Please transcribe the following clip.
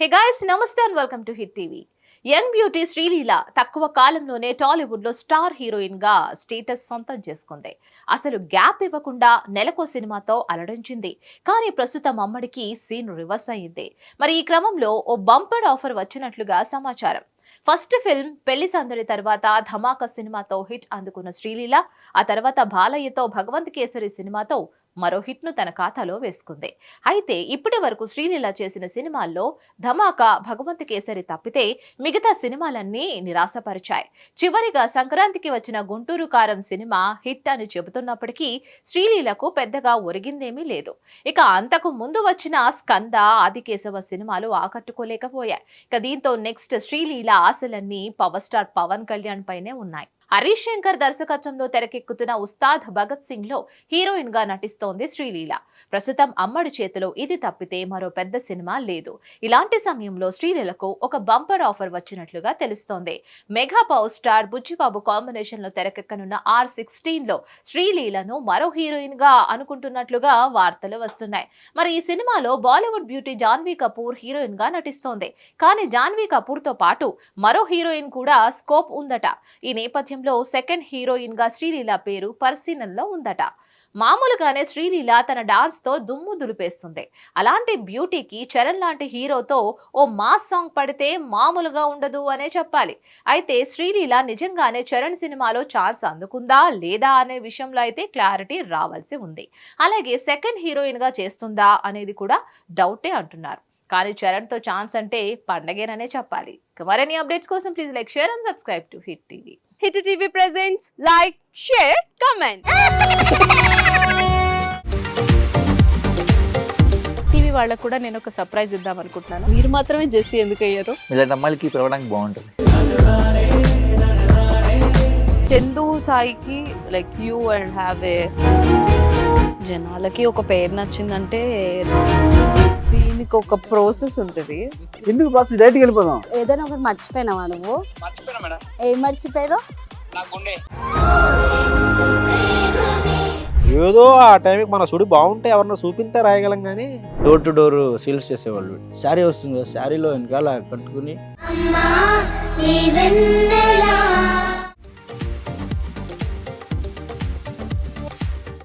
Hey guys, నమస్తే and welcome to hit TV. Young beauty Sreeleela తక్కువ కాలంలోనే టాలీవుడ్ లో స్టార్ హీరోయిన్ గా స్టేటస్ సొంతం చేసుకుంది. అసలు గ్యాప్ ఇవ్వకుండా నెలకో సినిమాతో అలరించింది. కానీ ప్రస్తుతం అమ్మడికి సీన్ రివర్స్ అయింది. మరి ఈ క్రమంలో ఓ బంపర్ ఆఫర్ వచ్చినట్లుగా సమాచారం. ఫస్ట్ ఫిల్మ్ పెళ్లి సందడి తర్వాత ధమాకా సినిమాతో హిట్ అందుకున్న శ్రీలీల ఆ తర్వాత బాలయ్యతో భగవంత్ కేసరి సినిమాతో మరో హిట్ ను తన ఖాతాలో వేసుకుంది. అయితే ఇప్పటి వరకు శ్రీలీల చేసిన సినిమాల్లో ధమాకా, భగవంత్ కేసరి తప్పితే మిగతా సినిమాలన్నీ నిరాశపరిచాయి. చివరిగా సంక్రాంతికి వచ్చిన గుంటూరు కారం సినిమా హిట్ అని చెబుతున్నప్పటికీ శ్రీలీలకు పెద్దగా ఒరిగిందేమీ లేదు. ఇక అంతకు ముందు వచ్చిన స్కంద, ఆదికేశవ సినిమాలు ఆకట్టుకోలేకపోయాయి. ఇక దీంతో నెక్స్ట్ శ్రీలీల ఆశలన్నీ పవర్ స్టార్ పవన్ కళ్యాణ్ పైనే ఉన్నాయి. హరీష్ శంకర్ దర్శకత్వంలో తెరకెక్కుతున్న ఉస్తాద్ భగత్ సింగ్ లో హీరోయిన్ గా నటిస్తోంది శ్రీలీల. ప్రస్తుతం అమ్మడి చేతిలో ఇది తప్పితే మరో పెద్ద సినిమా లేదు. ఇలాంటి సమయంలో శ్రీలీలకు ఒక బంపర్ ఆఫర్ వచ్చినట్లుగా తెలుస్తోంది. Mega power star Buchi Babu combination లో తెరకెక్కనున్న R16 లో శ్రీలీలను మరో హీరోయిన్ గా అనుకుంటున్నట్లుగా వార్తలు వస్తున్నాయి. మరి ఈ సినిమాలో బాలీవుడ్ బ్యూటీ జాన్వీ కపూర్ హీరోయిన్ గా నటిస్తోంది. కానీ జాన్వీ కపూర్ తో పాటు మరో హీరోయిన్ కూడా స్కోప్ ఉందట. ఈ నేపథ్యం సెకండ్ హీరోయిన్ గా శ్రీలీల పేరు పరిశీలనలో ఉందట. మామూలుగానే శ్రీలీల తన డాన్స్ తో దుమ్ము దులిపేస్తుంది. అలాంటి బ్యూటీకి చరణ్ లాంటి హీరోతో ఓ మాస్ సాంగ్ పడితే మామూలుగా ఉండదు అనే చెప్పాలి. అయితే శ్రీలీల నిజంగానే చరణ్ సినిమాలో ఛాన్స్ అందుకుందా లేదా అనే విషయంలో అయితే క్లారిటీ రావాల్సి ఉంది. అలాగే సెకండ్ హీరోయిన్ గా చేస్తుందా అనేది కూడా డౌటే అంటున్నారు. కానీ చరణ్ తో ఛాన్స్ అంటే పండగేననే చెప్పాలి. మరిన్ని అప్డేట్స్ కోసం please like, share and subscribe to hit TV. Hit TV presents like, share, comment. TV వాళ్ళకు కూడా నేను ఒక సర్ప్రైజ్ ఇద్దాం అనుకుంటున్నాను. మీరు మాత్రమే జెస్సీ ఎందుకు అయ్యారు? ఇలాంటి అమ్మాయిలకి పిలవడానికి బాగుంటుంది. చందు సాయికి like you and have a జనాలకి ఒక పేరు నచ్చిందంటే దీనికి ఒక ప్రాసెస్ ఉంటుంది. ఎందుకు ప్రాసెస్ డైరెక్ట్‌గా వెళ్ళిపోదాం. ఏదైనా ఒకటి మర్చిపోయినావా నువ్వు? మర్చిపోయినా మేడం. ఏం మర్చిపోయారు? నా గుండె. ఏదో ఆ టైంకి మన సుడి బాగుంటే ఎవరన్నా చూపింటే రాయగలం కానీ డోర్ టు డోర్ సేల్స్ చేసేవాళ్ళు. శారీ వస్తుంది, శారీలో వెనకాల కట్టుకుని